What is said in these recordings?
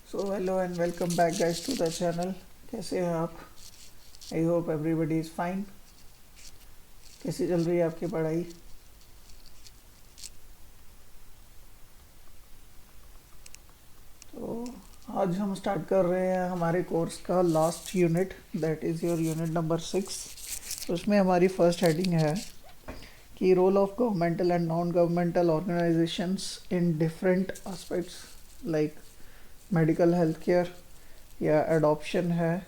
So hello and welcome back guys to the channel. कैसे हैं आप? I hope everybody is fine. कैसी चल रही है आपकी पढ़ाई? तो आज हम स्टार्ट कर रहे हैं हमारे कोर्स का last unit, that is your unit number 6। उसमें हमारी फर्स्ट हेडिंग है कि role of governmental and non governmental organisations in different aspects like medical health care या एडॉप्शन है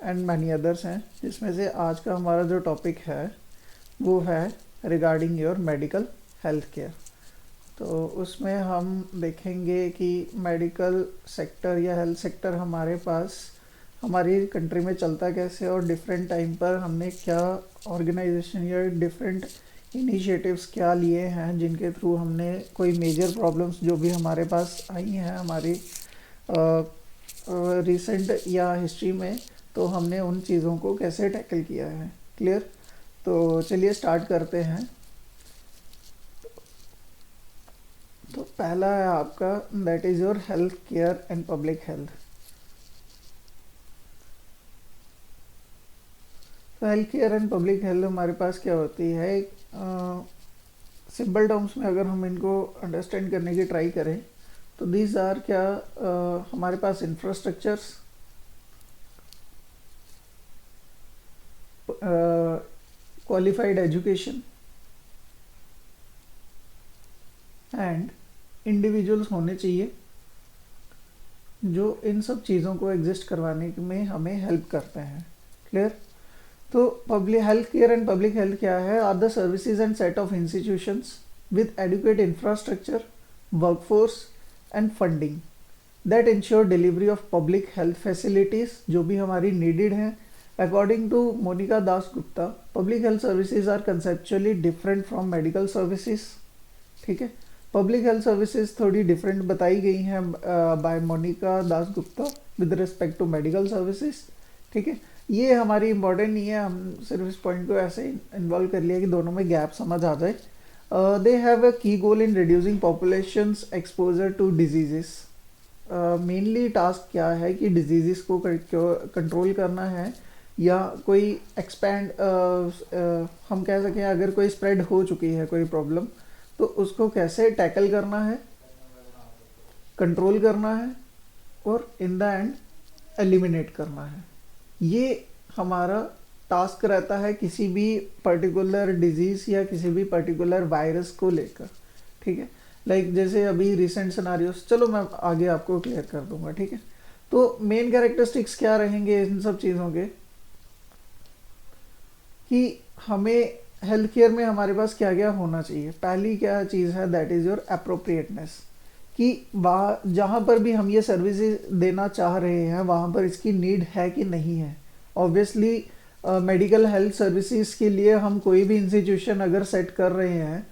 एंड मैनी अदर्स हैं, जिसमें से आज का हमारा जो टॉपिक है वो है regarding your medical health care. तो उसमें हम देखेंगे कि मेडिकल सेक्टर या हेल्थ सेक्टर हमारे पास हमारी कंट्री में चलता कैसे और डिफरेंट टाइम पर हमने क्या ऑर्गेनाइजेशन या डिफरेंट इनिशिएटिव्स क्या लिए हैं जिनके थ्रू हमने कोई मेजर प्रॉब्लम्स जो भी हमारे पास आई हैं हमारी रिसेंट या हिस्ट्री में, तो हमने उन चीज़ों को कैसे टैकल किया है। क्लियर? तो चलिए स्टार्ट करते हैं। तो पहला है आपका, that is your health care and public health. तो health care and public health हमारे पास क्या होती है, सिंपल टर्म्स में अगर हम इनको अंडरस्टैंड करने की ट्राई करें तो दीज आर क्या, हमारे पास infrastructures, qualified education and individuals होने चाहिए जो इन सब चीज़ों को एग्जिस्ट करवाने में हमें हेल्प करते हैं। क्लियर? तो public health care and public health क्या है, are the services and set of institutions with adequate infrastructure, workforce and funding that ensure delivery of public health facilities जो भी हमारी नीडेड हैं। According to Monika Das Gupta, public health services are conceptually different from medical services. ठीक है, public health services थोड़ी different बताई गई हैं by Monika Das Gupta with respect to medical services. ठीक है, ये हमारी इंपॉर्टेंट नहीं है, हम सिर्फ इस पॉइंट को ऐसे इन्वॉल्व कर लिया कि दोनों में गैप समझ आ जाए। दे have a key goal in reducing populations exposure to diseases. Mainly task क्या है कि डिजीज़ को कंट्रोल करना है या कोई एक्सपैंड, हम कह सकें अगर कोई स्प्रेड हो चुकी है कोई प्रॉब्लम तो उसको कैसे टैकल करना है, कंट्रोल करना है और इन द एंड एलिमिनेट करना है। ये हमारा टास्क रहता है किसी भी पर्टिकुलर डिजीज़ या किसी भी पर्टिकुलर वायरस को लेकर। ठीक है, लाइक जैसे अभी रिसेंट सिनारियोस, चलो मैं आगे आपको क्लियर कर दूंगा। ठीक है, तो मेन कैरेक्टरिस्टिक्स क्या रहेंगे इन सब चीज़ों के कि हमें हेल्थ केयर में हमारे पास क्या क्या होना चाहिए। पहली क्या चीज़ है, दैट इज़ योर अप्रोप्रिएटनेस, कि वहाँ जहाँ पर भी हम ये सर्विसेज देना चाह रहे हैं वहाँ पर इसकी नीड है कि नहीं है। ऑब्वियसली मेडिकल हेल्थ सर्विसेज के लिए हम कोई भी इंस्टीट्यूशन अगर सेट कर रहे हैं,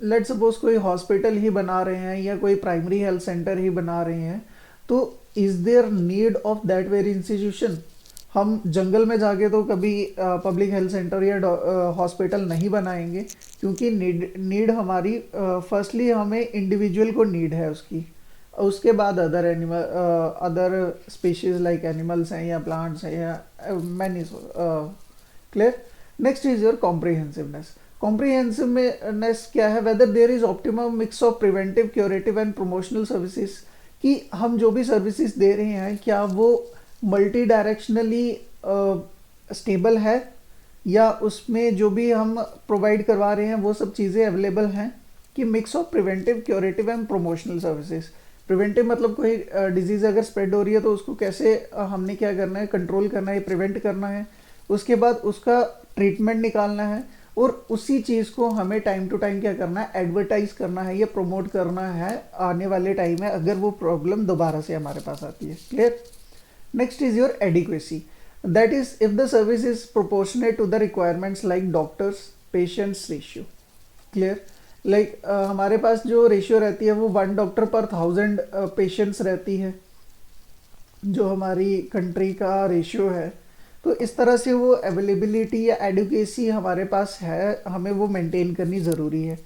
लेट सपोज कोई हॉस्पिटल ही बना रहे हैं या कोई प्राइमरी हेल्थ सेंटर ही बना रहे हैं, तो is there need of that very institution. हम जंगल में जाके तो कभी पब्लिक हेल्थ सेंटर या हॉस्पिटल नहीं बनाएंगे, क्योंकि नीड हमारी फर्स्टली हमें इंडिविजुअल को नीड है उसकी, उसके बाद other animal, other species like animals हैं या प्लांट्स हैं या many. Clear? Next is your comprehensiveness. Comprehensiveness क्या है, whether there is optimum mix of preventive, curative and promotional services, कि हम जो भी सर्विसेज दे रहे हैं क्या वो मल्टी डायरेक्शनली स्टेबल है या उसमें जो भी हम प्रोवाइड करवा रहे हैं वो सब चीज़ें अवेलेबल हैं, कि mix of preventive, curative and promotional services. Preventive मतलब कोई डिजीज़ अगर स्प्रेड हो रही है तो उसको कैसे हमने क्या करना है, कंट्रोल करना है, प्रिवेंट करना है, उसके बाद उसका ट्रीटमेंट निकालना है और उसी चीज़ को हमें टाइम टू टाइम क्या करना है, एडवर्टाइज करना है या प्रमोट करना है आने वाले टाइम में अगर वो प्रॉब्लम दोबारा से हमारे पास आती है। Clear? Next is your adequacy. That is, if the service is proportionate to the requirements like doctors patients ratio. Clear? Like हमारे पास जो रेशियो रहती है वो 1 डॉक्टर पर 1000 पेशेंट्स रहती है, जो हमारी कंट्री का रेशियो है। तो इस तरह से वो अवेलेबिलिटी या एडुकेसी हमारे पास है, हमें वो मेंटेन करनी ज़रूरी है।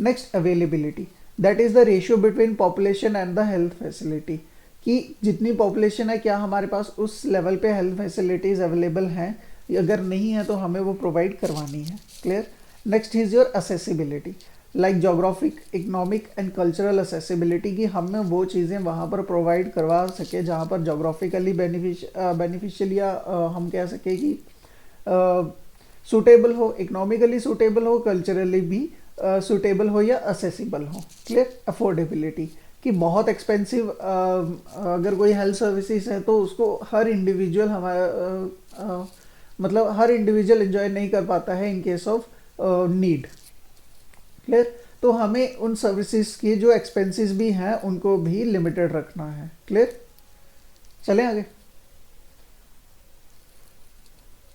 Next, availability, that is the ratio between population and the health facility, कि जितनी पॉपुलेशन है क्या हमारे पास उस लेवल पे हेल्थ फैसिलिटीज़ अवेलेबल हैं, अगर नहीं है तो हमें वो प्रोवाइड करवानी है। Clear. Next is your accessibility, like geographic, economic and cultural accessibility, कि हमें वो चीज़ें वहाँ पर प्रोवाइड करवा सके जहाँ पर जोग्राफिकली बेनिफिशियल या हम कह सके कि सूटेबल हो, इकोनॉमिकली सूटेबल हो, कल्चरली भी सूटेबल हो या असेसिबल हो। क्लियर। अफोर्डेबिलिटी, कि बहुत एक्सपेंसिव अगर कोई हेल्थ सर्विसेज है तो उसको हर इंडिविजुअल हमारा मतलब हर इंडिविजुअल एंजॉय नहीं कर पाता है in case of need. Clear. तो हमें उन सर्विसेज की जो एक्सपेंसेस भी हैं उनको भी लिमिटेड रखना है। क्लियर। चलें आगे।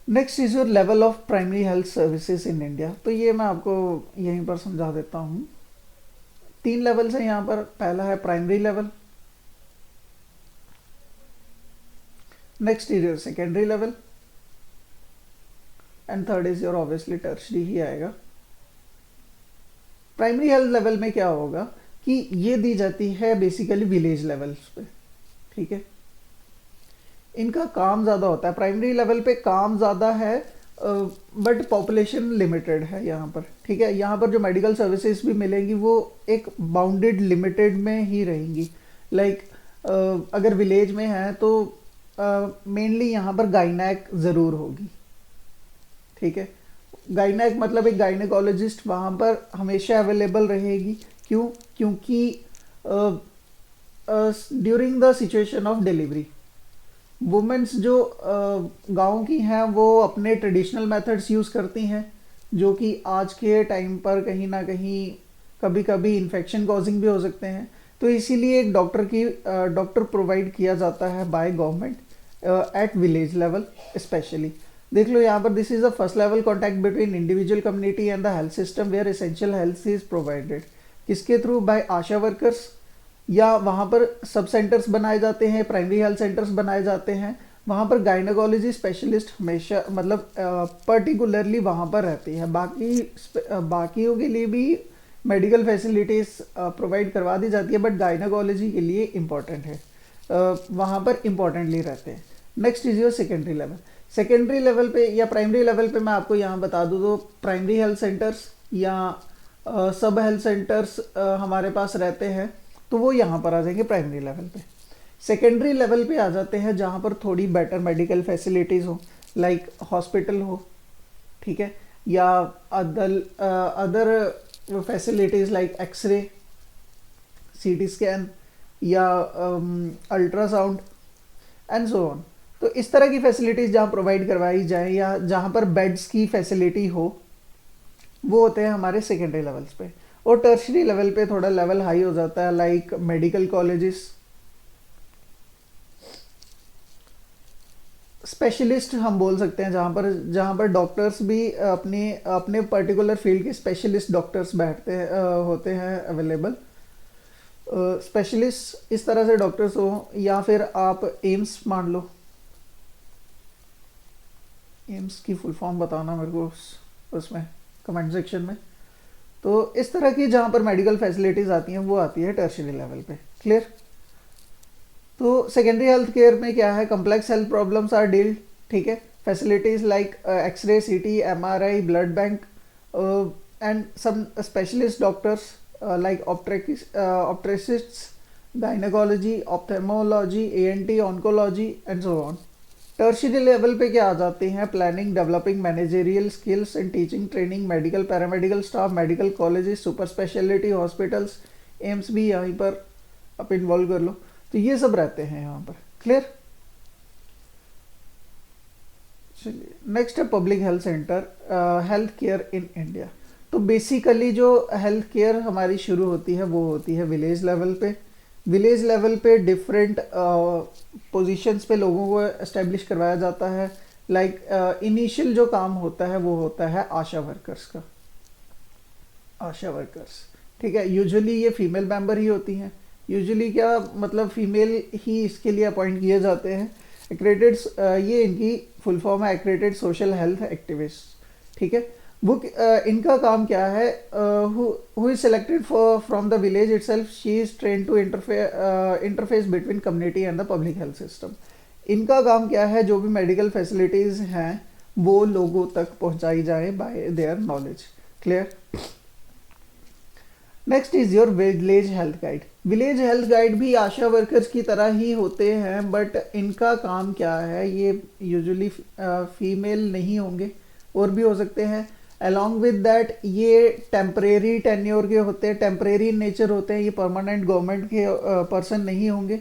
Next is your level of primary health services in India. तो ये मैं आपको यहीं पर समझा देता हूँ। 3 लेवल्स हैं यहाँ पर। पहला है primary level, next is your secondary level, and third is your obviously tertiary ही आएगा। प्राइमरी हेल्थ लेवल में क्या होगा कि ये दी जाती है बेसिकली विलेज लेवल्स पे। ठीक है। इनका काम ज़्यादा होता है, प्राइमरी लेवल पे काम ज़्यादा है बट पॉपुलेशन लिमिटेड है यहाँ पर। ठीक है। यहाँ पर जो मेडिकल सर्विसेज भी मिलेंगी वो एक बाउंडेड लिमिटेड में ही रहेंगी। लाइक अगर विलेज में है तो मेनली यहाँ पर गायनेक ज़रूर होगी। ठीक है। गायनेक मतलब एक गायनेकोलॉजिस्ट वहाँ पर हमेशा अवेलेबल रहेगी। क्यों? क्योंकि during the situation of delivery womens जो गांव की हैं वो अपने ट्रेडिशनल मेथड्स यूज़ करती हैं, जो कि आज के टाइम पर कहीं ना कहीं कभी कभी इन्फेक्शन कॉजिंग भी हो सकते हैं। तो इसीलिए एक डॉक्टर प्रोवाइड किया जाता है by government at village level specially. देख लो यहाँ पर, this is the first level contact between individual community and the health system where essential health is provided. किसके थ्रू? बाय आशा वर्कर्स, या वहाँ पर सब सेंटर्स बनाए जाते हैं, प्राइमरी हेल्थ सेंटर्स बनाए जाते हैं। वहाँ पर गायनेकोलॉजी स्पेशलिस्ट हमेशा मतलब पर्टिकुलरली वहाँ पर रहती है। बाकियों के लिए भी मेडिकल फैसिलिटीज़ प्रोवाइड करवा दी जाती है बट गायनेकोलॉजी के लिए इम्पॉर्टेंट है, वहाँ पर इम्पॉर्टेंटली रहते हैं। Next is your secondary level. Secondary level पे या प्राइमरी लेवल पे मैं आपको यहाँ बता दूँ तो प्राइमरी हेल्थ सेंटर्स या सब हेल्थ सेंटर्स हमारे पास रहते हैं, तो वो यहाँ पर आ जाएंगे प्राइमरी लेवल पे। सेकेंडरी लेवल पे आ जाते हैं जहाँ पर थोड़ी बेटर मेडिकल फैसिलिटीज़ हो, लाइक हॉस्पिटल हो। ठीक है। या other facilities like x ray, CT scan या अल्ट्रासाउंड एंड सो ऑन। तो इस तरह की फैसिलिटीज़ जहाँ प्रोवाइड करवाई जाए या जहाँ पर बेड्स की फैसिलिटी हो, वो होते हैं हमारे सेकेंडरी लेवल्स पे। और टर्शरी लेवल पे थोड़ा लेवल हाई हो जाता है, लाइक मेडिकल कॉलेजेस, स्पेशलिस्ट हम बोल सकते हैं, जहाँ पर डॉक्टर्स भी अपने पर्टिकुलर फील्ड के स्पेशलिस्ट डॉक्टर्स होते हैं अवेलेबल। स्पेशलिस्ट इस तरह से डॉक्टर्स हो, या फिर आप एम्स मान लो। एम्स की फुल फॉर्म बताना मेरे को उसमें कमेंट सेक्शन में। तो इस तरह की जहाँ पर मेडिकल फैसिलिटीज़ आती हैं वो आती है टर्शरी लेवल पे। क्लियर। तो सेकेंडरी हेल्थ केयर में क्या है, complex health problems are dealt. ठीक है। Facilities like x ray, CT, MRI, blood bank and some specialist doctors like optometrists, gynaecology, ophthalmology, ENT, oncology and so on. Tertiary level पे क्या आ जाते हैं, planning, developing managerial skills and teaching training, medical paramedical staff, medical colleges, super speciality hospitals, AIIMS भी यहीं पर आप involve कर लो। तो ये सब रहते हैं यहाँ पर। क्लियर। चलिए नेक्स्ट है public health centre, health care in India. तो बेसिकली जो हेल्थ केयर हमारी शुरू होती है वो होती है विलेज लेवल पे। विलेज लेवल पे डिफरेंट पोजीशंस पे लोगों को एस्टेब्लिश करवाया जाता है। लाइक इनिशियल जो काम होता है वो होता है आशा वर्कर्स का। आशा वर्कर्स, ठीक है, यूजुअली ये फीमेल मेंबर ही होती हैं। यूजुअली क्या मतलब फीमेल ही इसके लिए अपॉइंट किए जाते हैं। एक्रेडिटेड, ये इनकी फुल फॉर्म है, एक्रेडिटेड सोशल हेल्थ एक्टिविस्ट। ठीक है। वो इनका काम क्या है, who is selected for from the village itself, she is train to interface between community and the public health system. इनका काम क्या है, जो भी मेडिकल फैसिलिटीज हैं वो लोगों तक पहुंचाई जाए bye their knowledge. Clear. Next is your village health guide. Village health guide भी आशा वर्कर्स की तरह ही होते हैं, बट इनका काम क्या है, ये यूजुअली फीमेल नहीं होंगे और भी हो सकते हैं। अलॉन्ग विद दैट ये टेम्परेरी टेन्योर के होते हैं, टेम्परेरी इन नेचर होते हैं, ये परमानेंट गवर्नमेंट के पर्सन नहीं होंगे।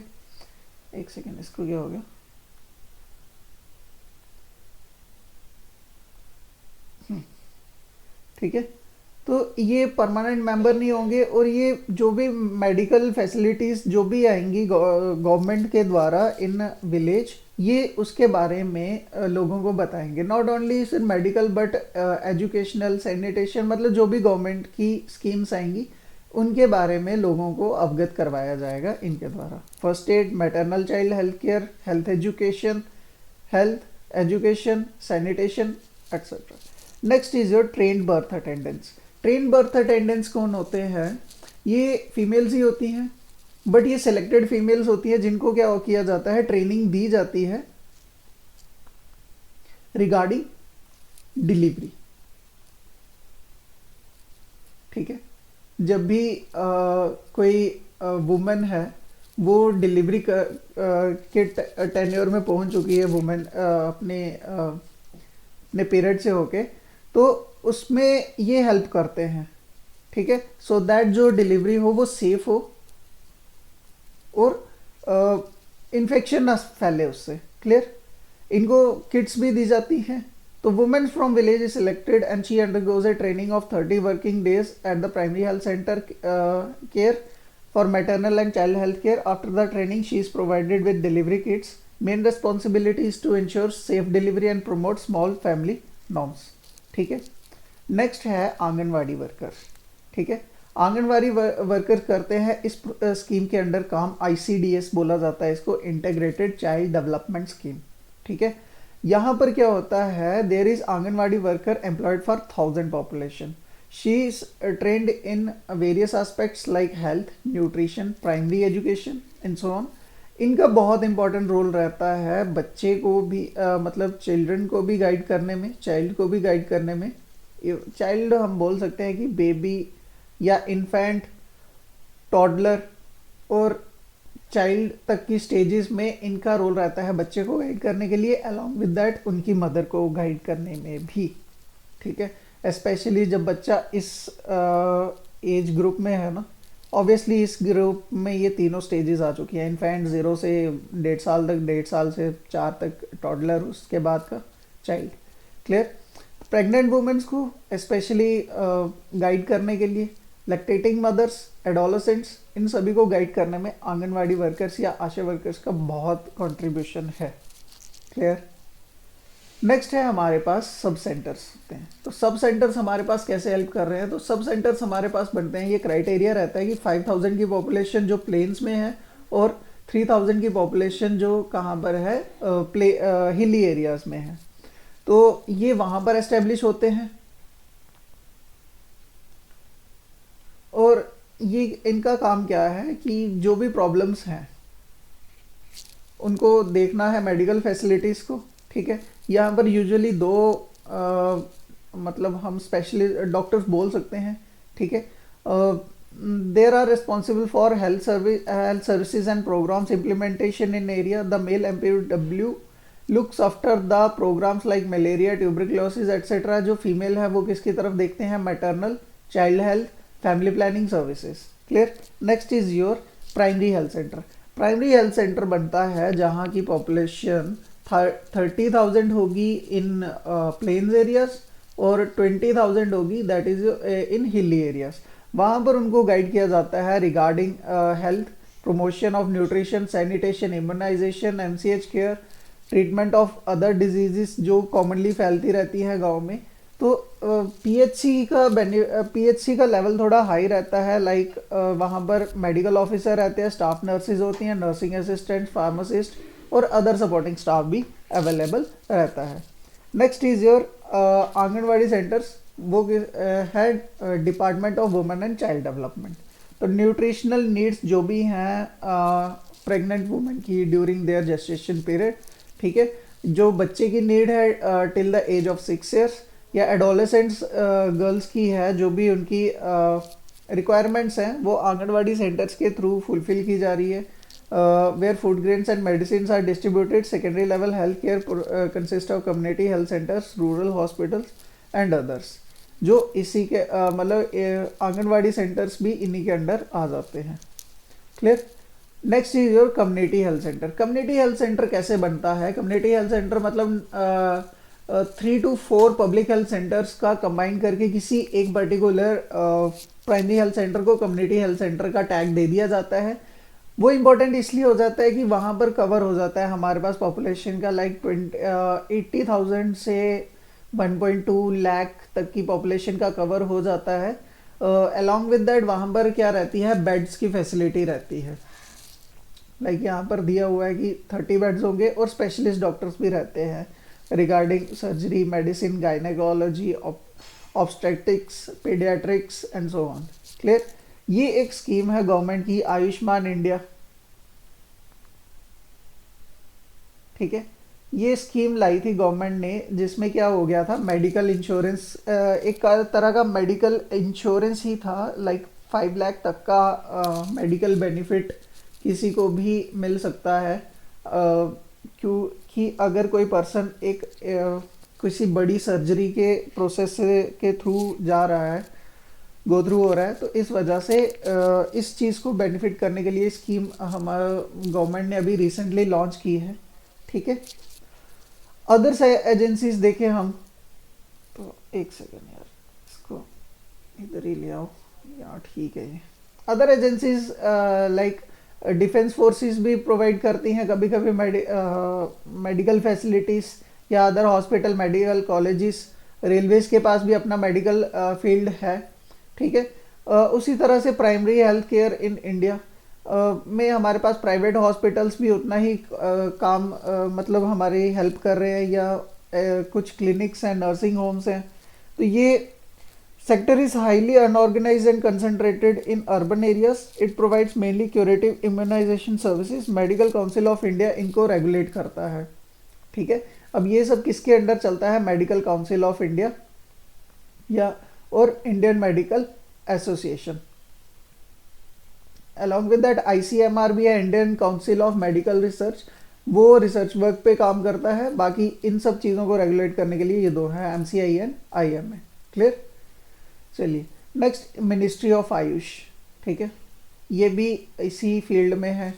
एक सेकेंड, इसको क्या हो गया, ठीक है। तो ये परमानेंट मेंबर नहीं होंगे, और ये जो भी मेडिकल फैसिलिटीज़ जो भी आएंगी गवर्नमेंट के द्वारा इन विलेज, ये उसके बारे में लोगों को बताएंगे। नॉट ओनली सिर्फ मेडिकल बट एजुकेशनल, सैनिटेशन, मतलब जो भी गवर्नमेंट की स्कीम्स आएंगी उनके बारे में लोगों को अवगत करवाया जाएगा इनके द्वारा। First aid, maternal child health care, health education, sanitation etcetera. Next is your trained birth attendance. Train birth attendants कौन होते हैं, ये फीमेल्स ही होती हैं, बट ये सिलेक्टेड फीमेल्स होती हैं जिनको क्या किया जाता है, ट्रेनिंग दी जाती है रिगार्डिंग डिलीवरी। ठीक है, जब भी कोई वुमेन है वो डिलीवरी के टेन्योर में पहुंच चुकी है, वुमेन अपने पीरियड से होके, तो उसमें ये हेल्प करते हैं। ठीक है, सो दैट जो डिलीवरी हो वो सेफ हो और इन्फेक्शन ना फैले उससे। क्लियर। इनको किट्स भी दी जाती हैं। तो women from village is selected and she undergoes A training of 30 working days at the primary health centre care for maternal and child health care. After the training, she is provided with delivery kits. Main responsibility is to ensure safe delivery and promote small family norms. ठीक है। Next है anganwadi worker. ठीक है, anganwadi worker करते हैं इस scheme के under काम, ICDS बोला जाता है इसको, इंटीग्रेटेड चाइल्ड डेवलपमेंट स्कीम। ठीक है, यहाँ पर क्या होता है, there is anganwadi worker employed for 1000 population. She is trained in various aspects like health, nutrition, primary education and so on. इनका बहुत इंपॉर्टेंट रोल रहता है बच्चे को भी मतलब चिल्ड्रन को भी गाइड करने में, चाइल्ड को भी गाइड करने में। चाइल्ड हम बोल सकते हैं कि बेबी या इन्फेंट, टॉडलर और चाइल्ड तक की स्टेजेस में इनका रोल रहता है बच्चे को गाइड करने के लिए, अलॉन्ग विद दैट उनकी मदर को गाइड करने में भी। ठीक है, स्पेशली जब बच्चा इस एज ग्रुप में है ना, ऑब्वियसली इस ग्रुप में ये तीनों स्टेजेस आ चुकी हैं, इन्फेंट 0 से 1.5 साल तक, 1.5 साल से 4 तक टॉडलर, उसके बाद का चाइल्ड। क्लियर। प्रेग्नेंट वुमेन्स को स्पेशली गाइड करने के लिए, लैक्टेटिंग मदर्स, एडोलेसेंट्स, इन सभी को गाइड करने में आंगनवाड़ी वर्कर्स या आशा वर्कर्स का बहुत कंट्रीब्यूशन है। क्लियर। नेक्स्ट है हमारे पास सब सेंटर्स होते हैं। तो सब सेंटर्स हमारे पास कैसे हेल्प कर रहे हैं, तो सब सेंटर्स हमारे पास बनते हैं, ये क्राइटेरिया रहता है कि 5000 की पॉपुलेशन जो प्लेन्स में है और 3000 की पॉपुलेशन जो कहाँ पर है, हिली एरियाज में है, तो ये वहाँ पर एस्टेब्लिश होते हैं। और ये इनका काम क्या है कि जो भी प्रॉब्लम्स हैं उनको देखना है, मेडिकल फैसिलिटीज़ को। ठीक है, यहाँ पर यूजुअली दो मतलब हम स्पेशलिस्ट डॉक्टर्स बोल सकते हैं। ठीक है, there are responsible for health services and programmes implementation in area. The male MPW looks after the programmes like malaria, tuberculosis etcetera. जो फीमेल है वो किसकी तरफ देखते हैं, maternal, child health, family planning services. Clear. Next is your primary health centre. Primary health centre बनता है जहाँ की पॉपुलेशन 30,000 होगी इन प्लेन्स एरियाज और 20,000 होगी that is in hilly areas. वहाँ पर उनको गाइड किया जाता है regarding health, promotion of nutrition, sanitation, immunisation, MCH care, treatment of other diseases जो कॉमनली फैलती रहती हैं गांव में। तो PHC का लेवल थोड़ा हाई रहता है, लाइक वहाँ पर मेडिकल ऑफिसर रहते हैं, स्टाफ नर्सेज होती हैं, नर्सिंग असिस्टेंट, फार्मासिस्ट और अदर सपोर्टिंग स्टाफ भी अवेलेबल रहता है। Next is your anganwadi centres. वो है department of women and child development. तो न्यूट्रिशनल नीड्स जो भी हैं प्रेग्नेंट वुमेन की ड्यूरिंग देयर जेस्टेशन पीरियड, ठीक है, जो बच्चे की नीड है till the age of 6 years, या एडोलेसेंट्स गर्ल्स की है, जो भी उनकी रिक्वायरमेंट्स हैं वो आंगनवाड़ी सेंटर्स के थ्रू फुलफिल की जा रही है। Where food grains and medicine are distributed, secondary level health care consist of community health centres, rural hospitals and others, जो इसी के मतलब आंगनवाड़ी सेंटर्स भी इन्हीं के अंडर आ जाते हैं। Clear. Next is your community health centre. Community health centre कैसे बनता है? कम्युनिटी हेल्थ सेंटर मतलब 3 to 4 पब्लिक हेल्थ सेंटर्स का कंबाइन करके किसी एक पर्टिकुलर प्राइमरी हेल्थ सेंटर को कम्युनिटी हेल्थ सेंटर का टैग दे दिया जाता है। वो इम्पोर्टेंट इसलिए हो जाता है कि वहाँ पर कवर हो जाता है हमारे पास पॉपुलेशन का लाइक 80,000 से 1.2 लाख तक की पॉपुलेशन का कवर हो जाता है। अलॉन्ग विद दैट वहाँ पर क्या रहती है, बेड्स की फैसिलिटी रहती है। लाइक यहाँ पर दिया हुआ है कि 30 बेड्स होंगे और स्पेशलिस्ट डॉक्टर्स भी रहते हैं regarding surgery, medicine, gynaecology, obstetrics, paediatrics and so on. Clear. ये एक स्कीम है गवर्नमेंट की, आयुष्मान इंडिया, ठीक है। ये स्कीम लाई थी गवर्नमेंट ने, जिसमें क्या हो गया था, मेडिकल इंश्योरेंस, एक तरह का मेडिकल इंश्योरेंस ही था। लाइक 5 लाख तक का मेडिकल बेनिफिट किसी को भी मिल सकता है, क्योंकि अगर कोई पर्सन एक किसी बड़ी सर्जरी के प्रोसेस के थ्रू जा रहा है, गो थ्रू हो रहा है, तो इस वजह से इस चीज़ को बेनिफिट करने के लिए स्कीम हमारा गवर्नमेंट ने अभी रिसेंटली लॉन्च की है, ठीक है। अदर्स एजेंसीज देखें हम, तो एक सेकेंड यार, इसको इधर ही ले आओ यार, ठीक है। ये other agencies like defence forces भी प्रोवाइड करती हैं कभी कभी मेडिकल फैसिलिटीज़, या other hospital, medical colleges, Railways के पास भी अपना मेडिकल फील्ड है, ठीक है। उसी तरह से primary health care in India में हमारे पास प्राइवेट हॉस्पिटल्स भी उतना ही काम मतलब हमारी हेल्प कर रहे हैं, या कुछ क्लिनिक्स हैं, नर्सिंग होम्स हैं। तो ये sector is highly unorganised and concentrated in urban areas. It provides mainly curative immunisation services. Medical council of India इनको रेगुलेट करता है, ठीक है। अब ये सब किसके अंडर चलता है? मेडिकल काउंसिल ऑफ इंडिया या और Indian medical association. Along with that ICMR भी है, Indian council of medical research, वो रिसर्च वर्क पे काम करता है। बाकी इन सब चीज़ों को रेगुलेट करने के लिए ये दो हैं, MCI एंड IMA। क्लियर। चलिए नेक्स्ट, मिनिस्ट्री ऑफ आयुष, ठीक है, ये भी इसी फील्ड में है,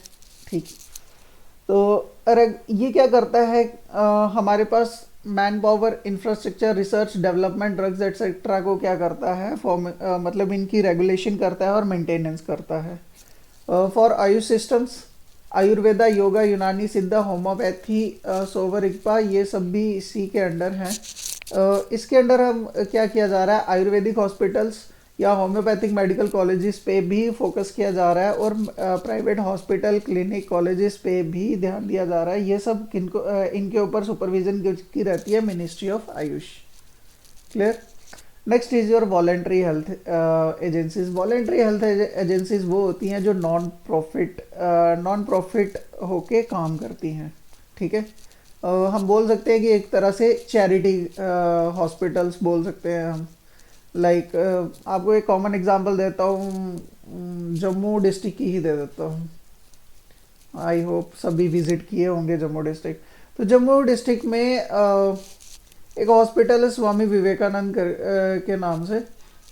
ठीक। तो ये क्या करता है, हमारे पास man power, infrastructure, research, development, drugs etcetera को क्या करता है, मतलब इनकी रेगुलेशन करता है और मेंटेनेंस करता है। फॉर आयुष सिस्टम्स, आयुर्वेदा, योगा, यूनानी, सिद्धा, होम्योपैथी, सोवर, रिग्पा, ये सब भी इसी के अंडर हैं। इसके अंडर हम क्या किया जा रहा है, आयुर्वेदिक हॉस्पिटल्स या होम्योपैथिक मेडिकल कॉलेजेस पे भी फोकस किया जा रहा है, और प्राइवेट हॉस्पिटल, क्लिनिक, कॉलेजेस पे भी ध्यान दिया जा रहा है। ये सब किनको इनके ऊपर सुपरविजन की रहती है, ministry of Ayush. Clear. Next is your voluntary health agencies. Voluntary health agencies वो होती हैं जो नॉन प्रॉफिट होके काम करती हैं, ठीक है। हम बोल सकते हैं कि एक तरह से चैरिटी हॉस्पिटल्स बोल सकते हैं हम। लाइक आपको एक कॉमन एग्जांपल देता हूँ, जम्मू डिस्ट्रिक्ट की ही दे देता हूँ। आई होप सभी विजिट किए होंगे जम्मू डिस्ट्रिक्ट। तो जम्मू डिस्ट्रिक्ट में एक हॉस्पिटल है स्वामी विवेकानंद के नाम से,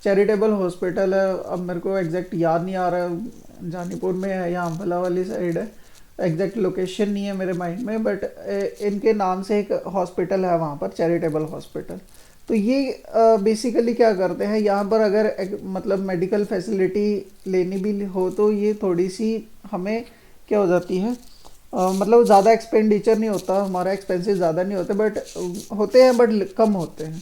चैरिटेबल हॉस्पिटल है। अब मेरे को एग्जैक्ट याद नहीं आ रहा है, जानीपुर में है या अम्बाला वाली साइड है, एग्जैक्ट लोकेशन नहीं है मेरे माइंड में, बट इनके नाम से एक हॉस्पिटल है वहाँ पर, चैरिटेबल हॉस्पिटल। तो ये बेसिकली क्या करते हैं, यहाँ पर अगर मतलब मेडिकल फैसिलिटी लेनी भी हो तो ये थोड़ी सी हमें क्या हो जाती है, मतलब ज़्यादा एक्सपेंडिचर नहीं होता हमारा, एक्सपेंसेस ज़्यादा नहीं होते, बट होते हैं बट कम होते हैं।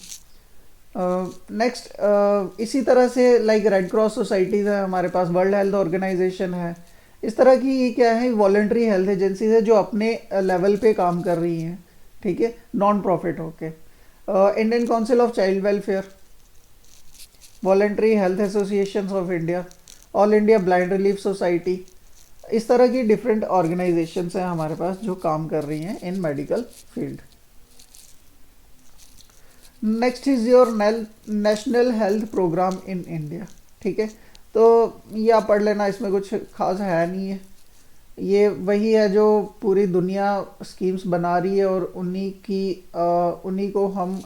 नेक्स्ट इसी तरह से लाइक रेड क्रॉस सोसाइटीज़ है हमारे पास, वर्ल्ड हेल्थ ऑर्गेनाइजेशन है। इस तरह की ये क्या है, वॉलेंट्री हेल्थ एजेंसीज है जो अपने लेवल पे काम कर रही हैं, ठीक है, नॉन प्रॉफिट होके। Indian council of child welfare, voluntary health associations of India, all India blind relief society, इस तरह की डिफरेंट ऑर्गेनाइजेशंस हैं हमारे पास जो काम कर रही हैं in medical field. Next is your national health programme in India. ठीक है, तो ये आप पढ़ लेना, इसमें कुछ खास है नहीं है। ये वही है जो पूरी दुनिया स्कीम्स बना रही है और उन्हीं को हम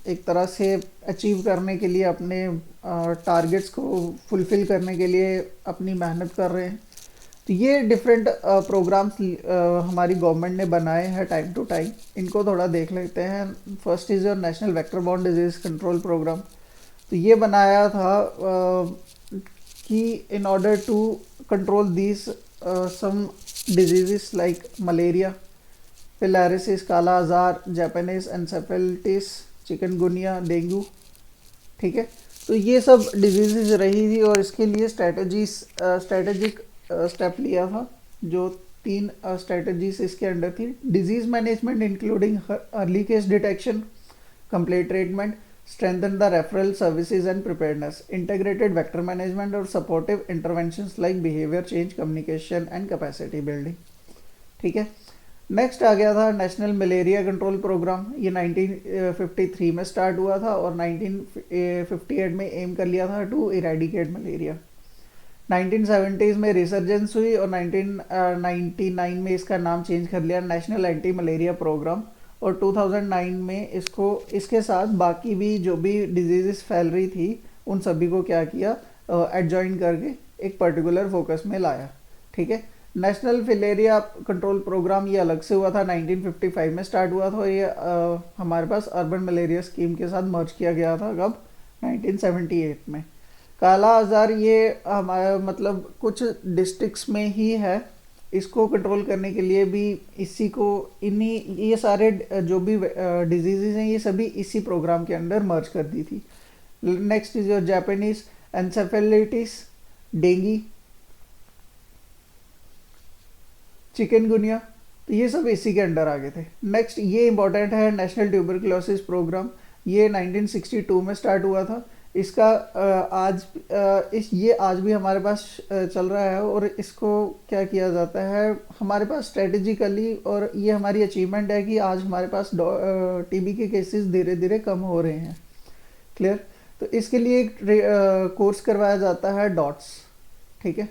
एक तरह से अचीव करने के लिए, अपने टारगेट्स को फुलफिल करने के लिए अपनी मेहनत कर रहे हैं। तो ये डिफरेंट प्रोग्राम्स हमारी गवर्नमेंट ने बनाए हैं टाइम टू टाइम, इनको थोड़ा देख लेते हैं। First is your national vector borne disease control programme. तो ये बनाया था कि in order to control these some disease like malaria, filariasis, kala azar, Japanese encephalitis, chikungunya, dengue. ठीक है, तो ये सब डिजीज़ रही थी और इसके लिए स्ट्रेटेजिक स्टेप लिया था। जो 3 स्ट्रेटजीज इसके अंडर थी: disease management including early case detection, complete treatment, strengthen the referral services and preparedness, integrated vector management और supportive interventions like behavior change, communication and capacity building। ठीक है, नेक्स्ट आ गया था नेशनल मलेरिया कंट्रोल प्रोग्राम। ये 1953 में start हुआ था और 1958 में एम कर लिया था टू इरेडिकेट मलेरिया। 1970s में रिसर्जेंस हुई और 1999 में इसका नाम चेंज कर लिया नेशनल एंटी मलेरिया प्रोग्राम। और 2009 में इसके साथ बाकी भी जो भी डिजीज़ फैल रही थी उन सभी को क्या किया, एडजॉइन करके एक पर्टिकुलर फोकस में लाया। ठीक है, नेशनल फिलेरिया कंट्रोल प्रोग्राम ये अलग से हुआ था, 1955 में स्टार्ट हुआ था और ये हमारे पास अर्बन मलेरिया स्कीम के साथ मर्ज किया गया था कब, 1978 में। काला आज़ार ये हमारा मतलब कुछ डिस्ट्रिक्ट्स में ही है, इसको कंट्रोल करने के लिए भी ये सारे जो भी डिजीज़ हैं ये सभी इसी प्रोग्राम के अंडर मर्ज कर दी थी। Next is your Japanese encephalitis, dengue, chikungunya, तो ये सब इसी के अंडर आ गए थे। नेक्स्ट ये इंपॉर्टेंट है नेशनल ट्यूबरक्लोसिस प्रोग्राम। ये 1962 में स्टार्ट हुआ था। इसका ये आज भी हमारे पास चल रहा है और इसको क्या किया जाता है हमारे पास स्ट्रेटेजिकली, और ये हमारी अचीवमेंट है कि आज हमारे पास टीबी के केसेस धीरे धीरे कम हो रहे हैं। क्लियर, तो इसके लिए एक कोर्स करवाया जाता है डॉट्स। ठीक है,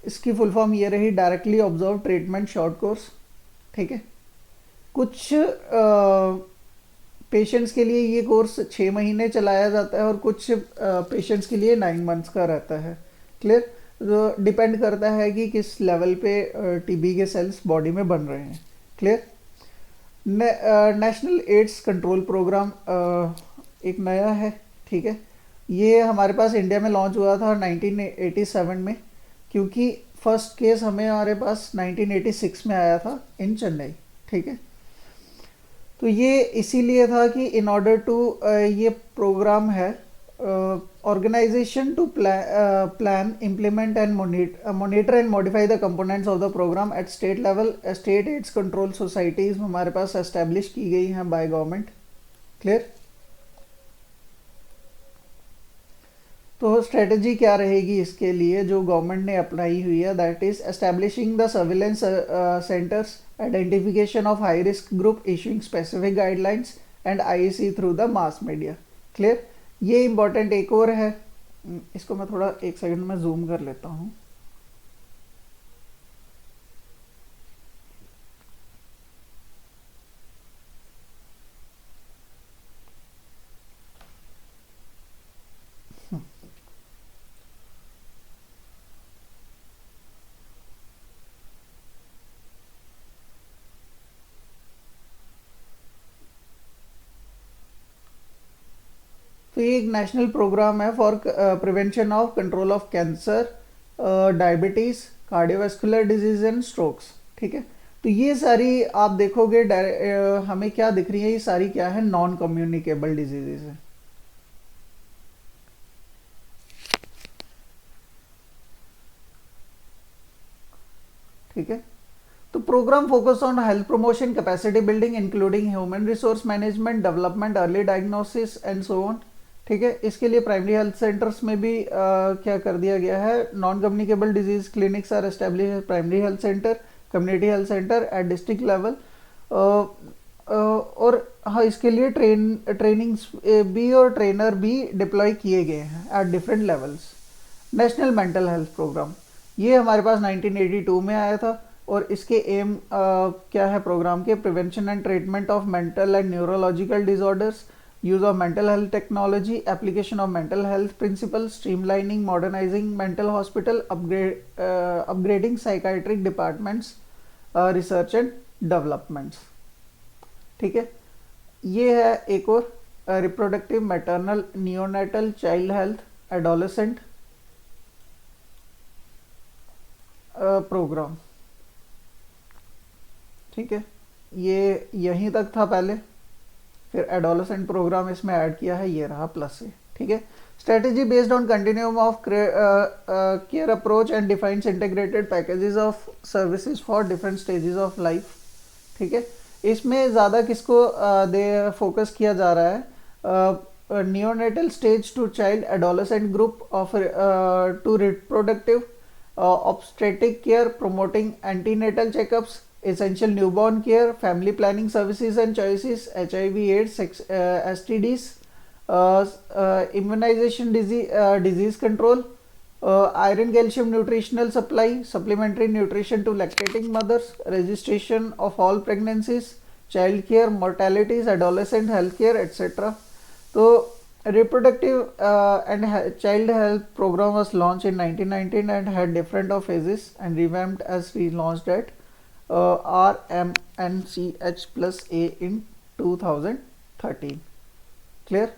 इसकी फुल फॉर्म ये रही, directly observe treatment short course. ठीक है, कुछ पेशेंट्स के लिए ये कोर्स 6 महीने चलाया जाता है और कुछ पेशेंट्स के लिए 9 मंथ्स का रहता है। क्लियर, तो डिपेंड करता है कि किस लेवल पे टीबी के सेल्स बॉडी में बन रहे हैं। Clear, national AIDS control programme एक नया है। ठीक है, ये हमारे पास इंडिया में लॉन्च हुआ था 1987 में, क्योंकि फर्स्ट केस हमारे पास 1986 में आया था इन चेन्नई। ठीक है, तो ये इसीलिए था कि इन ऑर्डर टू ये प्रोग्राम है organisation to plan implement and monitor and modify the components of the programme at state level. State AIDS control societies हमारे पास एस्टेब्लिश की गई हैं बाय गवर्नमेंट। क्लियर, तो स्ट्रेटजी क्या रहेगी इसके लिए जो गवर्नमेंट ने अपनाई हुई है, that is establishing the surveillance centres, identification of high risk group, issuing specific guidelines and IC through the mass media. Clear, ये इंपॉर्टेंट एक और है, इसको मैं थोड़ा एक सेकंड में जूम कर लेता हूँ। तो ये एक नेशनल प्रोग्राम है for prevention of control of cancer, diabetes, cardiovascular disease and strokes. ठीक है, तो ये सारी आप देखोगे हमें क्या दिख रही है, ये सारी क्या है, नॉन कम्युनिकेबल डिजीजेज है। ठीक है, तो programme focus on health promotion, capacity building including human resource management, development, early diagnosis and so on. ठीक है। इसके लिए प्राइमरी हेल्थ सेंटर्स में भी क्या कर दिया गया है, non communicable disease clinics are establish primary health centre, community health centre at district level. और हाँ, इसके लिए ट्रेनिंग्स भी और ट्रेनर भी डिप्लॉय किए गए हैं at different levels. National mental health programme, ये हमारे पास 1982 में आया था, और इसके एम क्या है प्रोग्राम के, prevention and treatment of mental and neurological disorders, use of mental health technology, application of mental health principles, streamlining, modernizing mental hospital, upgrading psychiatric departments, research and developments। ठीक है। ये है एक और reproductive, maternal, neonatal, child health, adolescent programme. ठीक है, ये यहीं तक था पहले, फिर एडोलेसेंट प्रोग्राम इसमें ऐड किया है, ये रहा प्लस से। ठीक है। Strategy based on continuum of care approach and defines integrated packages of services for different stages of life. ठीक है। इसमें ज़्यादा किसको दे फोकस किया जा रहा है, neonatal stage to child adolescent group of to reproductive obstetric care, promoting antenatal checkups, essential newborn care, family planning services and choices, HIV AIDS, STDs, immunization, disease control, iron calcium nutritional supply, supplementary nutrition to lactating mothers, registration of all pregnancies, child care, mortalities, adolescent health care, etc. तो reproductive and child health program was launched in 1919 and had different of phases and revamped as relaunched at RMNCH+A in 2013। Clear.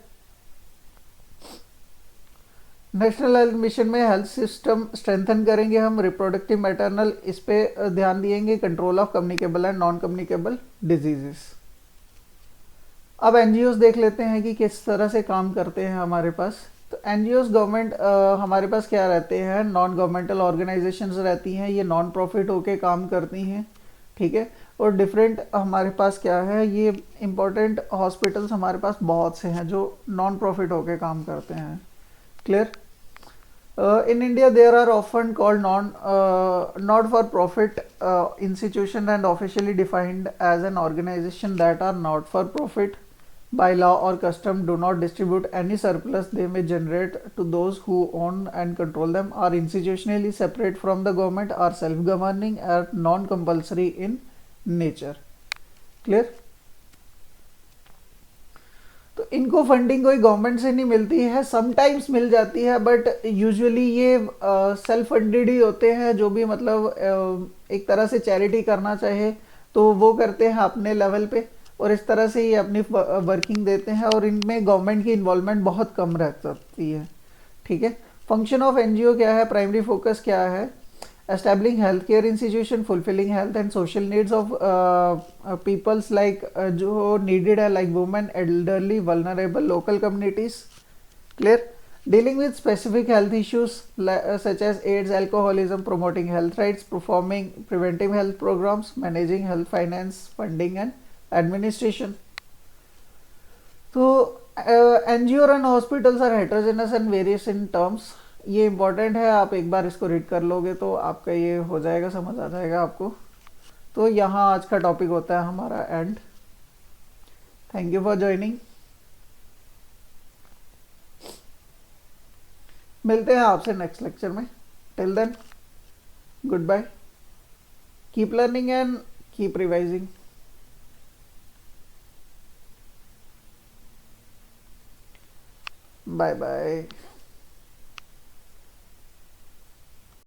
National health mission में health system strengthen करेंगे हम, reproductive, maternal, इस पे ध्यान दिएंगे, control of communicable and non communicable diseases. अब NGOs देख लेते हैं कि किस तरह से काम करते हैं हमारे पास। तो एनजीओज गवर्नमेंट हमारे पास क्या रहते हैं, नॉन गवर्नमेंटल ऑर्गेनाइजेशंस रहती हैं, ये नॉन प्रॉफिट होके काम करती हैं। ठीक है। और डिफरेंट हमारे पास क्या है, ये इम्पोर्टेंट हॉस्पिटल्स हमारे पास बहुत से हैं जो नॉन प्रॉफिट होके काम करते हैं। Clear. in India there are often called not for profit institution and officially defined as an organization that are not for profit by law or custom, do not distribute any surplus they may generate to those who own and control them, are institutionally separate from the government, are self-governing, are non-compulsory in nature। Clear। तो इनको funding कोई government से नहीं मिलती है, sometimes मिल जाती है, but usually ये सेल्फ फंडेड ही होते हैं। जो भी मतलब एक तरह से चैरिटी करना चाहे तो वो करते हैं अपने लेवल पे, और इस तरह से ये अपनी वर्किंग देते हैं, और इनमें गवर्नमेंट की इन्वॉल्वमेंट बहुत कम रह सकती है। ठीक है। फंक्शन ऑफ एनजीओ क्या है, प्राइमरी फोकस क्या है, establishing healthcare institution, fulfilling health and social needs of peoples like जो needed है, like women, elderly, vulnerable, local communities। Clear। Dealing with specific health issues such as AIDS, alcoholism, promoting health rights, performing preventive health programs, managing health finance, funding and administration। तो NGO run hospitals are heterogeneous and various in terms। ये important है, आप एक बार इसको read कर लोगे तो आपका ये हो जाएगा, समझ आ जाएगा आपको। तो यहाँ आज का टॉपिक होता है हमारा end. Thank you for joining. मिलते हैं आपसे नेक्स्ट लेक्चर में। Till then goodbye, keep learning and keep revising. Bye bye.